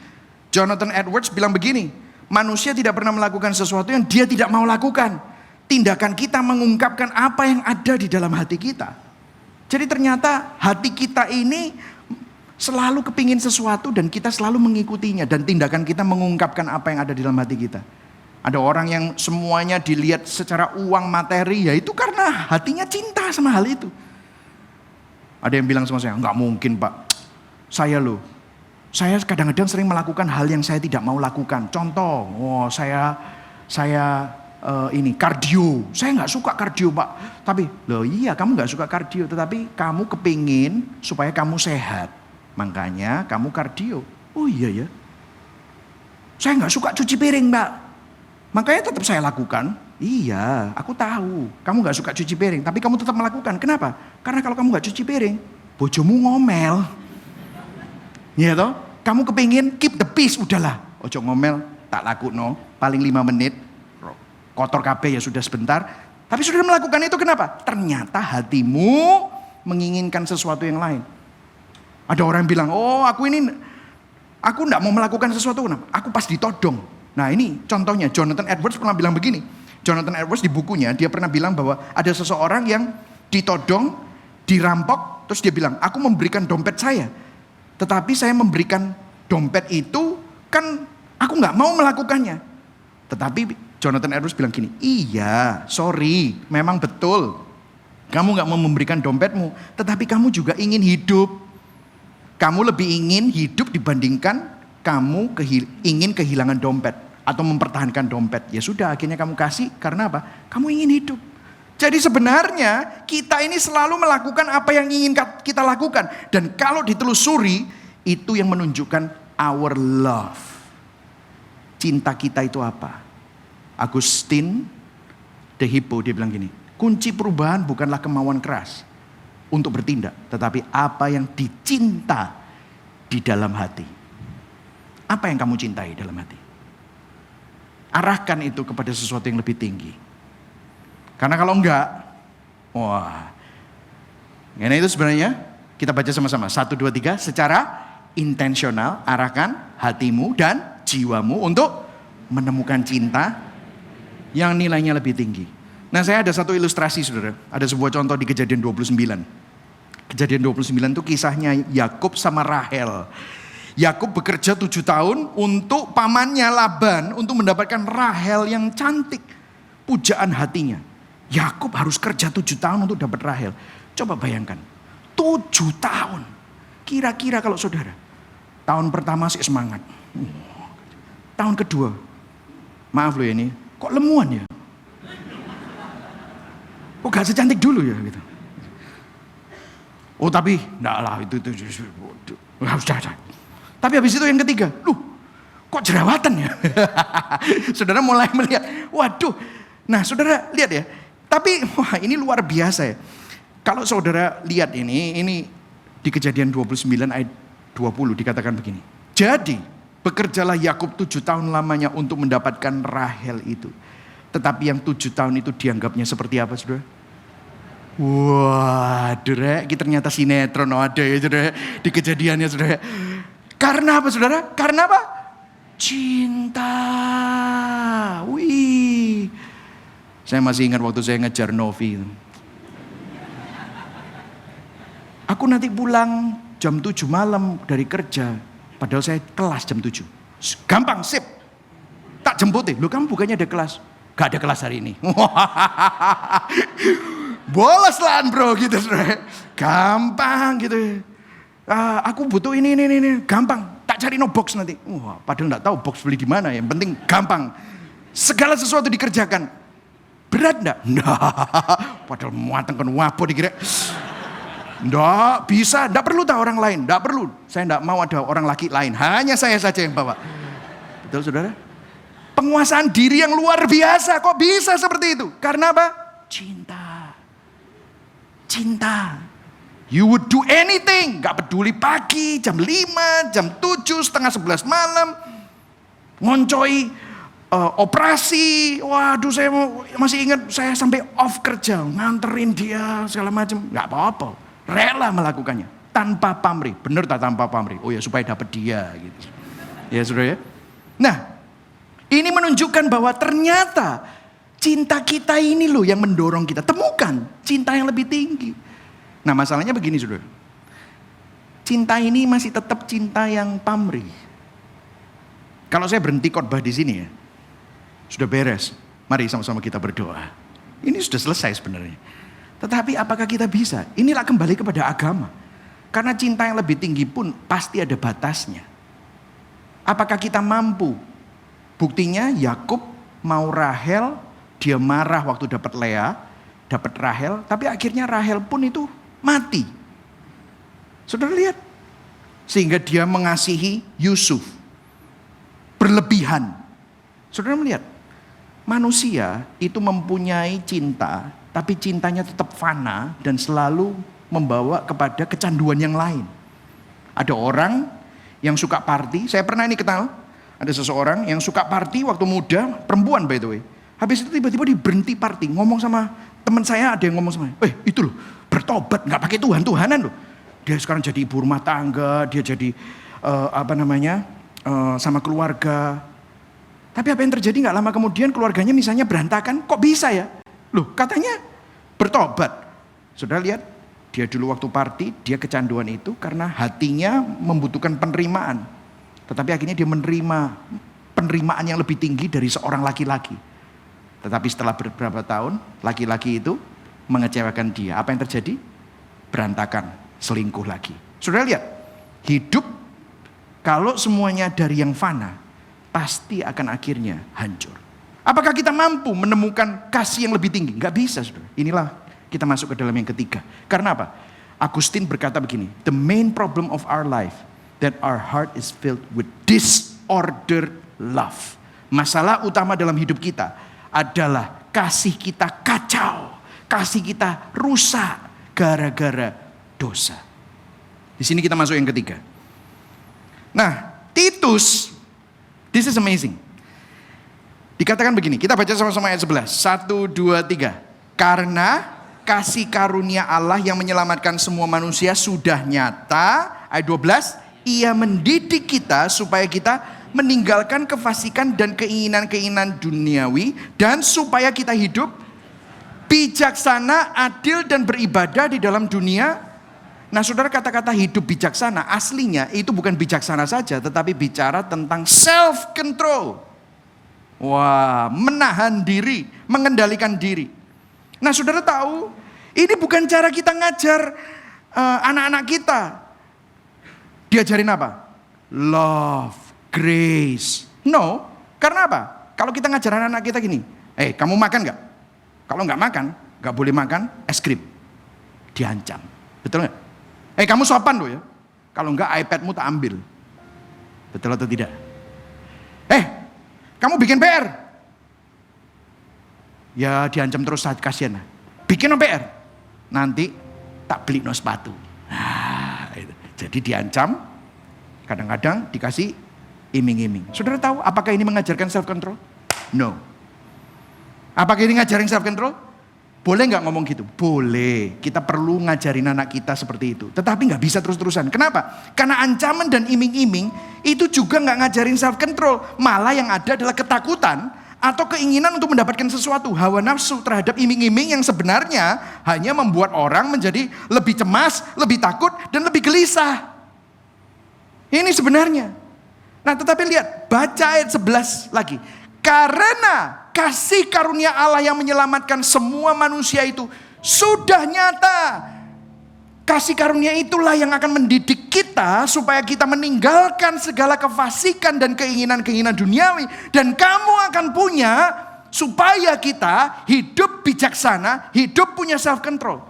S1: Jonathan Edwards bilang begini, manusia tidak pernah melakukan sesuatu yang dia tidak mau lakukan. Tindakan kita mengungkapkan apa yang ada di dalam hati kita. Jadi ternyata hati kita ini selalu kepingin sesuatu dan kita selalu mengikutinya. Dan tindakan kita mengungkapkan apa yang ada di dalam hati kita. Ada orang yang semuanya dilihat secara uang materi, ya itu karena hatinya cinta sama hal itu. Ada yang bilang sama saya, enggak mungkin Pak. Saya kadang-kadang sering melakukan hal yang saya tidak mau lakukan. Contoh, saya ini kardio, saya nggak suka kardio Pak. Tapi loh iya kamu nggak suka kardio, tetapi kamu kepingin supaya kamu sehat, makanya kamu kardio. Oh iya ya. Saya nggak suka cuci piring Mbak, makanya tetap saya lakukan. Iya, aku tahu kamu nggak suka cuci piring, tapi kamu tetap melakukan. Kenapa? Karena kalau kamu nggak cuci piring, bojomu ngomel. Ya toh? Kamu kepingin keep the peace, udahlah. Ojo ngomel, tak laku no, paling 5 menit. Kotor kabeh ya sudah sebentar. Tapi sudah melakukan itu kenapa? Ternyata hatimu menginginkan sesuatu yang lain. Ada orang yang bilang, aku enggak mau melakukan sesuatu. Aku pas ditodong. Nah ini contohnya, Jonathan Edwards pernah bilang begini. Jonathan Edwards di bukunya, dia pernah bilang bahwa ada seseorang yang ditodong, dirampok. Terus dia bilang, aku memberikan dompet saya. Tetapi saya memberikan dompet itu, kan aku enggak mau melakukannya. Tetapi Jonathan Edwards bilang gini, iya, sorry, memang betul. Kamu gak mau memberikan dompetmu, tetapi kamu juga ingin hidup. Kamu lebih ingin hidup dibandingkan kamu ingin kehilangan dompet. Atau mempertahankan dompet. Ya sudah, akhirnya kamu kasih, karena apa? Kamu ingin hidup. Jadi sebenarnya kita ini selalu melakukan apa yang ingin kita lakukan. Dan kalau ditelusuri, itu yang menunjukkan our love. Cinta kita itu apa? Agustin de Hippo dia bilang gini, kunci perubahan bukanlah kemauan keras untuk bertindak, tetapi apa yang dicinta di dalam hati. Apa yang kamu cintai dalam hati? Arahkan itu kepada sesuatu yang lebih tinggi. Karena kalau enggak, ini itu sebenarnya kita baca sama-sama. 1, 2, 3, secara intensional arahkan hatimu dan jiwamu untuk menemukan cinta yang nilainya lebih tinggi. Nah saya ada satu ilustrasi saudara. Ada sebuah contoh di Kejadian 29. Kejadian 29 itu kisahnya Yakub sama Rahel. Yakub bekerja 7 tahun untuk pamannya Laban untuk mendapatkan Rahel yang cantik. Pujaan hatinya. Yakub harus kerja 7 tahun untuk dapat Rahel. Coba bayangkan. 7 tahun. Kira-kira kalau saudara. Tahun pertama sih semangat. Tahun kedua. Maaf loh ini. Kok lemuan ya? Kok gak secantik dulu ya gitu. Oh tapi enggak lah itu. Tapi habis itu yang ketiga. Loh kok jerawatan ya? Saudara mulai melihat. Waduh. Nah saudara lihat ya. Tapi wah ini luar biasa ya. Kalau saudara lihat ini di Kejadian 29 ayat 20 dikatakan begini. Jadi bekerjalah Yakub 7 tahun lamanya untuk mendapatkan Rahel itu. Tetapi yang 7 tahun itu dianggapnya seperti apa saudara? Wah, kita ternyata sinetron ada ya saudara. Di kejadiannya saudara. Karena apa saudara? Karena apa? Cinta. Wih. Saya masih ingat waktu saya ngejar Novi. Aku nanti pulang jam 7 malam dari kerja. Padahal saya kelas jam 7. Gampang, sip. Tak jemput deh. Loh kamu bukannya ada kelas? Gak ada kelas hari ini. Bolos lah bro gitu saudara. Gampang gitu. Aku butuh ini. Gampang. Tak cari no box nanti. Wah, padahal gak tahu box beli di mana. Yang penting gampang. Segala sesuatu dikerjakan. Berat enggak? Nah, padahal muatengkan wapo dikira. Enggak bisa, enggak perlu tahu orang lain, enggak perlu. Saya enggak mau ada orang laki lain, hanya saya saja yang bawa. Betul saudara? Penguasaan diri yang luar biasa, kok bisa seperti itu? Karena apa? Cinta. Cinta. You would do anything, enggak peduli pagi, jam 5, jam 7, setengah 11 malam. Ngoncoi operasi, waduh saya masih ingat saya sampai off kerja, nganterin dia segala macam, nggak apa-apa, rela melakukannya tanpa pamrih, bener tak tanpa pamrih? Oh ya supaya dapat dia, gitu. Ya saudara ya. Nah, ini menunjukkan bahwa ternyata cinta kita ini loh yang mendorong kita temukan cinta yang lebih tinggi. Nah masalahnya begini saudara, cinta ini masih tetap cinta yang pamrih. Kalau saya berhenti khotbah di sini ya. Sudah beres, mari sama-sama kita berdoa. Ini sudah selesai sebenarnya. Tetapi apakah kita bisa? Inilah kembali kepada agama. Karena cinta yang lebih tinggi pun pasti ada batasnya. Apakah kita mampu? Buktinya Yakub mau Rahel, dia marah waktu dapat Lea, dapat Rahel, tapi akhirnya Rahel pun itu mati. Saudara lihat? Sehingga dia mengasihi Yusuf. Berlebihan. Saudara melihat? Manusia itu mempunyai cinta, tapi cintanya tetap fana dan selalu membawa kepada kecanduan yang lain. Ada orang yang suka party, saya pernah ini kenal, ada seseorang yang suka party waktu muda, perempuan by the way. Habis itu tiba-tiba dia berhenti party, ngomong sama teman saya, ada yang ngomong sama saya, itu loh, bertobat, gak pakai Tuhan-Tuhanan loh. Dia sekarang jadi ibu rumah tangga, dia jadi sama keluarga. Tapi apa yang terjadi gak lama kemudian keluarganya misalnya berantakan, kok bisa ya? Loh katanya bertobat. Saudara lihat, dia dulu waktu party, dia kecanduan itu karena hatinya membutuhkan penerimaan. Tetapi akhirnya dia menerima penerimaan yang lebih tinggi dari seorang laki-laki. Tetapi setelah beberapa tahun, laki-laki itu mengecewakan dia. Apa yang terjadi? Berantakan, selingkuh lagi. Saudara lihat, hidup kalau semuanya dari yang fana, pasti akan akhirnya hancur. Apakah kita mampu menemukan kasih yang lebih tinggi? Gak bisa saudara. Inilah kita masuk ke dalam yang ketiga. Karena apa? Agustin berkata begini, the main problem of our life, that our heart is filled with disordered love. Masalah utama dalam hidup kita adalah kasih kita kacau. Kasih kita rusak gara-gara dosa. Di sini kita masuk yang ketiga. Nah, Titus, this is amazing. Dikatakan begini, kita baca sama-sama ayat 11. 1, 2, 3. Karena kasih karunia Allah yang menyelamatkan semua manusia sudah nyata. Ayat 12. Ia mendidik kita supaya kita meninggalkan kefasikan dan keinginan-keinginan duniawi. Dan supaya kita hidup bijaksana, adil dan beribadah di dalam dunia. Nah saudara, kata-kata hidup bijaksana aslinya itu bukan bijaksana saja, tetapi bicara tentang self control. Wah, menahan diri, mengendalikan diri. Nah saudara tahu, ini bukan cara kita ngajar anak-anak kita. Diajarin apa? Love, grace. No, karena apa? Kalau kita ngajar anak-anak kita gini, kamu makan gak? Kalau gak makan, gak boleh makan es krim. Diancam, betul gak? Kamu sopan loh ya. Kalau enggak iPadmu tak ambil. Betul atau tidak? Kamu bikin PR. Ya diancam terus, kasihan. Bikin PR. Nanti tak beli no sepatu. Nah, itu. Jadi diancam. Kadang-kadang dikasih iming-iming. Saudara tahu apakah ini mengajarkan self control? No. Apakah ini ngajarin self control? Boleh nggak ngomong gitu? Boleh. Kita perlu ngajarin anak kita seperti itu. Tetapi nggak bisa terus-terusan. Kenapa? Karena ancaman dan iming-iming itu juga nggak ngajarin self control. Malah yang ada adalah ketakutan atau keinginan untuk mendapatkan sesuatu. Hawa nafsu terhadap iming-iming yang sebenarnya hanya membuat orang menjadi lebih cemas, lebih takut, dan lebih gelisah. Ini sebenarnya. Nah tetapi lihat, baca ayat 11 lagi. Karena kasih karunia Allah yang menyelamatkan semua manusia itu sudah nyata. Kasih karunia itulah yang akan mendidik kita supaya kita meninggalkan segala kefasikan dan keinginan-keinginan duniawi. Dan kamu akan punya, supaya kita hidup bijaksana, hidup punya self control.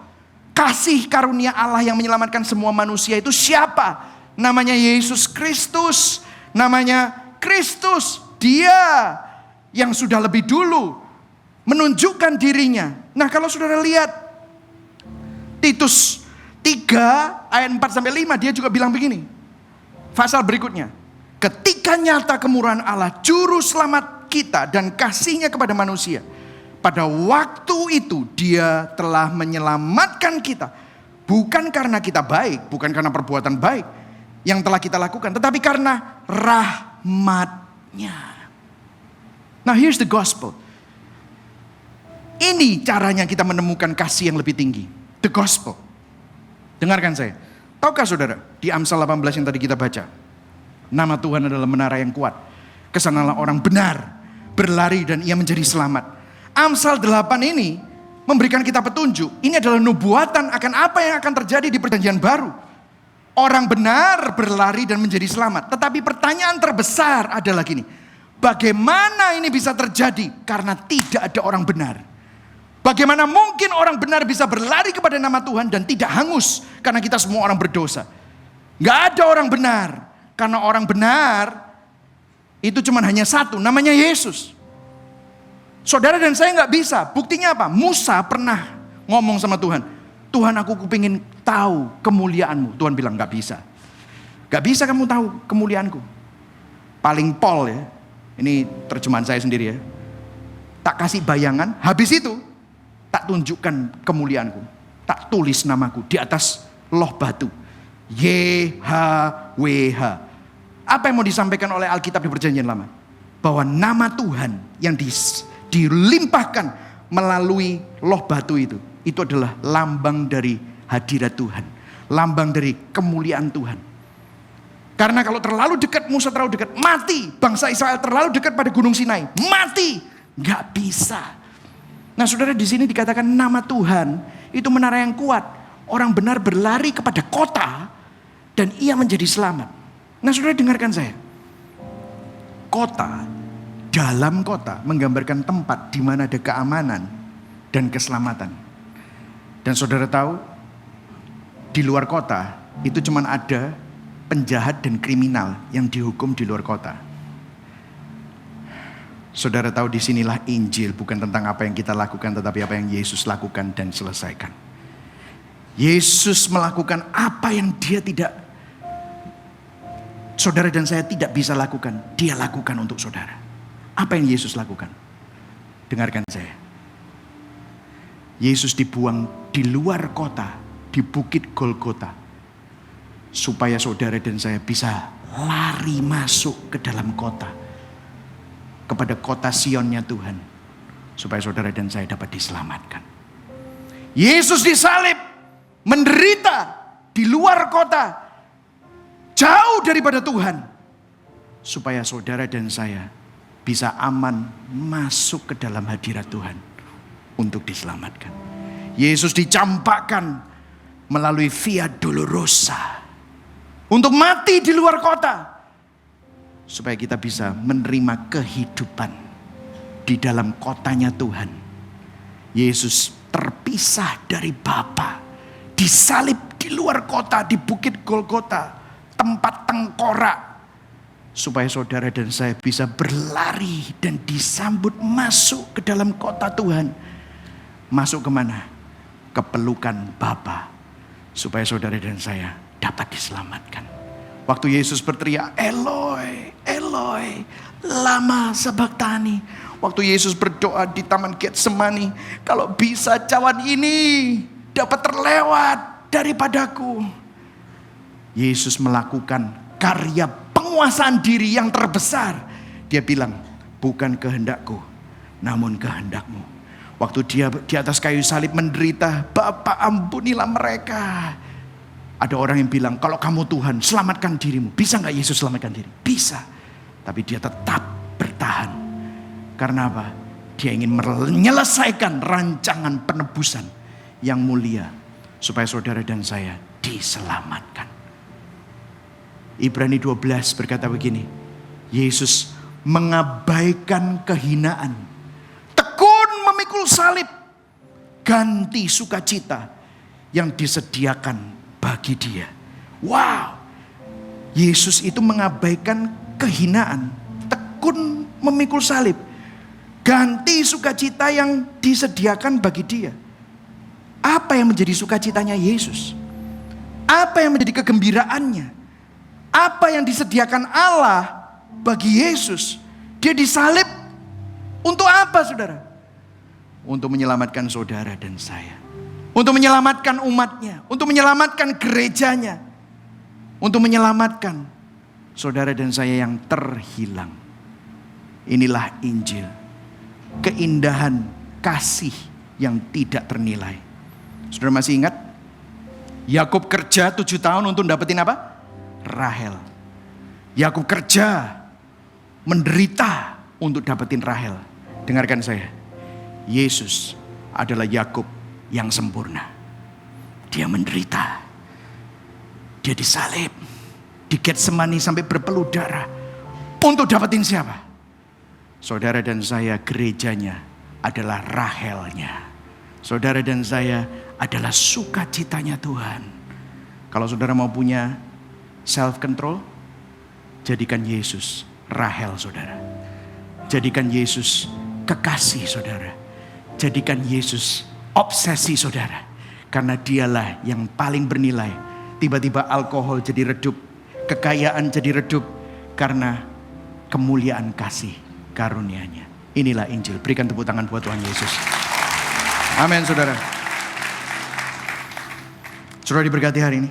S1: Kasih karunia Allah yang menyelamatkan semua manusia itu siapa? Namanya Yesus Kristus. Namanya Kristus. Dia yang sudah lebih dulu menunjukkan dirinya. Nah kalau saudara lihat Titus 3 ayat 4-5, dia juga bilang begini. Pasal berikutnya. Ketika nyata kemurahan Allah, juru selamat kita dan kasihnya kepada manusia. Pada waktu itu dia telah menyelamatkan kita. Bukan karena kita baik, bukan karena perbuatan baik yang telah kita lakukan, tetapi karena rahmat-Nya. Now here's the gospel. Ini caranya kita menemukan kasih yang lebih tinggi. The gospel. Dengarkan saya. Tahukah saudara, di Amsal 18 yang tadi kita baca, nama Tuhan adalah menara yang kuat. Kesanalah orang benar berlari dan ia menjadi selamat. Amsal 8 ini memberikan kita petunjuk. Ini adalah nubuatan akan apa yang akan terjadi di perjanjian baru. Orang benar berlari dan menjadi selamat. Tetapi pertanyaan terbesar adalah gini. Bagaimana ini bisa terjadi? Karena tidak ada orang benar. Bagaimana mungkin orang benar bisa berlari kepada nama Tuhan dan tidak hangus? Karena kita semua orang berdosa. Gak ada orang benar. Karena orang benar itu cuma hanya satu, namanya Yesus. Saudara dan saya gak bisa. Buktinya apa? Musa pernah ngomong sama Tuhan. Tuhan, aku kepingin tahu kemuliaan-Mu. Tuhan bilang gak bisa. Gak bisa kamu tahu kemuliaanku. Paling pol ya. Ini terjemahan saya sendiri ya. Tak kasih bayangan, habis itu tak tunjukkan kemuliaanku. Tak tulis namaku di atas loh batu. YHWH. Apa yang mau disampaikan oleh Alkitab di perjanjian lama? Bahwa nama Tuhan yang dilimpahkan melalui loh batu itu adalah lambang dari hadirat Tuhan. Lambang dari kemuliaan Tuhan. Karena kalau terlalu dekat, Musa terlalu dekat, mati. Bangsa Israel terlalu dekat pada Gunung Sinai, mati. Gak bisa. Nah saudara, di sini dikatakan nama Tuhan itu menara yang kuat. Orang benar berlari kepada kota dan ia menjadi selamat. Nah saudara dengarkan saya. Kota, dalam kota menggambarkan tempat di mana ada keamanan dan keselamatan. Dan saudara tahu, di luar kota itu cuma ada penjahat dan kriminal yang dihukum di luar kota. Saudara tahu, disinilah Injil bukan tentang apa yang kita lakukan, tetapi apa yang Yesus lakukan dan selesaikan. Yesus melakukan apa yang saudara dan saya tidak bisa lakukan. Dia lakukan untuk saudara. Apa yang Yesus lakukan? Dengarkan saya. Yesus dibuang di luar kota, di bukit Golgota, supaya saudara dan saya bisa lari masuk ke dalam kota. Kepada kota Sionnya Tuhan. Supaya saudara dan saya dapat diselamatkan. Yesus disalib, menderita, di luar kota, jauh daripada Tuhan, supaya saudara dan saya bisa aman masuk ke dalam hadirat Tuhan untuk diselamatkan. Yesus dicampakkan melalui Via Dolorosa untuk mati di luar kota, supaya kita bisa menerima kehidupan di dalam kotanya Tuhan. Yesus terpisah dari Bapa, disalib di luar kota, di Bukit Golgota, tempat tengkorak, supaya saudara dan saya bisa berlari dan disambut masuk ke dalam kota Tuhan. Masuk kemana? Ke pelukan Bapa, supaya saudara dan saya dapat diselamatkan. Waktu Yesus berteriak, Eloi, Eloi, lama sabachthani. Waktu Yesus berdoa di Taman Getsemani, kalau bisa cawan ini dapat terlewat daripadaku. Yesus melakukan karya penguasaan diri yang terbesar. Dia bilang, bukan kehendakku, namun kehendakmu. Waktu dia di atas kayu salib menderita, Bapa ampunilah mereka. Ada orang yang bilang, kalau kamu Tuhan, selamatkan dirimu. Bisa gak Yesus selamatkan diri? Bisa. Tapi dia tetap bertahan. Karena apa? Dia ingin menyelesaikan rancangan penebusan yang mulia, supaya saudara dan saya diselamatkan. Ibrani 12 berkata begini, Yesus mengabaikan kehinaan, tekun memikul salib, ganti sukacita yang disediakan bagi dia. Wow, Yesus itu mengabaikan kehinaan, tekun memikul salib, ganti sukacita yang disediakan bagi dia. Apa yang menjadi sukacitanya Yesus? Apa yang menjadi kegembiraannya? Apa yang disediakan Allah bagi Yesus? Dia disalib untuk apa, saudara? Untuk menyelamatkan saudara dan saya. Untuk menyelamatkan umatnya. Untuk menyelamatkan gerejanya. Untuk menyelamatkan saudara dan saya yang terhilang. Inilah Injil. Keindahan kasih yang tidak ternilai. Saudara masih ingat? Yakub kerja 7 tahun untuk dapetin apa? Rahel. Yakub kerja, menderita untuk dapetin Rahel. Dengarkan saya. Yesus adalah Yakub yang sempurna. Dia menderita. Dia disalib di Getsemani sampai berpeluh darah. Untuk dapetin siapa? Saudara dan saya, gerejanya adalah Rahelnya. Saudara dan saya adalah sukacitanya Tuhan. Kalau saudara mau punya self control, jadikan Yesus Rahel saudara. Jadikan Yesus kekasih saudara. Jadikan Yesus obsesi saudara. Karena dialah yang paling bernilai. Tiba-tiba alkohol jadi redup, kekayaan jadi redup, karena kemuliaan kasih karunia-Nya. Inilah Injil. Berikan tepuk tangan buat Tuhan Yesus. Amin saudara. Saudara diberkati hari ini.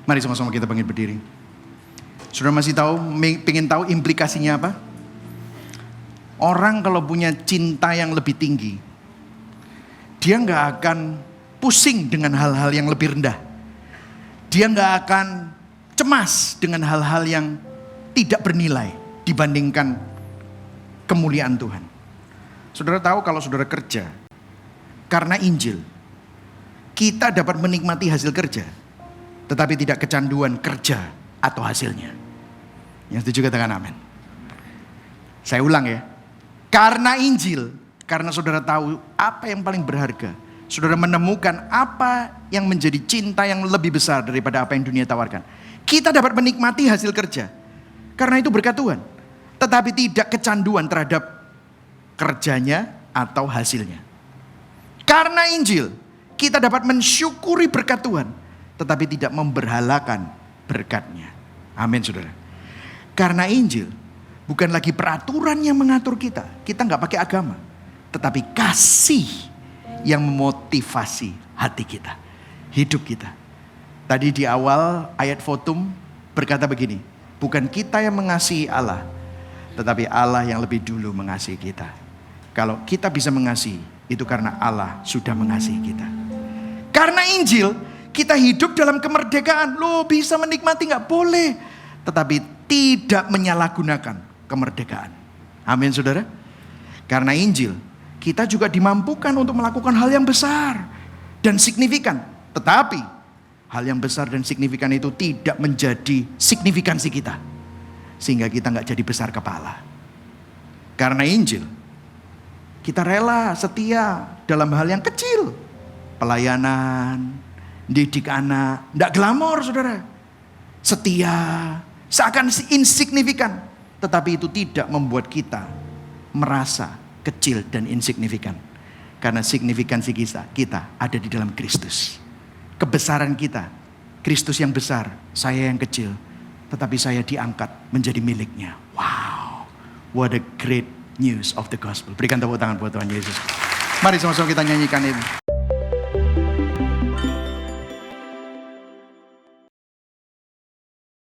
S1: Mari sama-sama kita bangkit berdiri. Saudara masih tahu, pengen tahu implikasinya apa? Orang kalau punya cinta yang lebih tinggi, dia gak akan pusing dengan hal-hal yang lebih rendah. Dia gak akan cemas dengan hal-hal yang tidak bernilai dibandingkan kemuliaan Tuhan. Saudara tahu kalau saudara kerja, karena Injil, kita dapat menikmati hasil kerja, tetapi tidak kecanduan kerja atau hasilnya. Yang setuju katakan amin. Saya ulang ya. Karena Injil, karena saudara tahu apa yang paling berharga, saudara menemukan apa yang menjadi cinta yang lebih besar daripada apa yang dunia tawarkan. Kita dapat menikmati hasil kerja, karena itu berkat Tuhan. Tetapi tidak kecanduan terhadap kerjanya atau hasilnya. Karena Injil, kita dapat mensyukuri berkat Tuhan, tetapi tidak memberhalakan berkatnya. Amin saudara. Karena Injil, bukan lagi peraturan yang mengatur kita. Kita gak pakai agama. Tetapi kasih yang memotivasi hati kita. Hidup kita. Tadi di awal ayat Fotum berkata begini. Bukan kita yang mengasihi Allah, tetapi Allah yang lebih dulu mengasihi kita. Kalau kita bisa mengasihi, itu karena Allah sudah mengasihi kita. Karena Injil, Kita hidup dalam kemerdekaan. Loh, bisa menikmati, nggak boleh. Tetapi tidak menyalahgunakan kemerdekaan. Amin, saudara. Karena Injil, kita juga dimampukan untuk melakukan hal yang besar dan signifikan. Tetapi hal yang besar dan signifikan itu tidak menjadi signifikansi kita, sehingga kita nggak jadi besar kepala. Karena Injil, kita rela setia dalam hal yang kecil. Pelayanan, didik anak, nggak glamor, saudara. Setia, seakan insignifikan. Tetapi itu tidak membuat kita merasa kecil dan insignifikan. Karena signifikansi kita ada di dalam Kristus. Kebesaran kita, Kristus yang besar, saya yang kecil. Tetapi saya diangkat menjadi miliknya. Wow, what a great news of the gospel. Berikan tepuk tangan buat Tuhan Yesus. Mari sama-sama kita nyanyikan itu.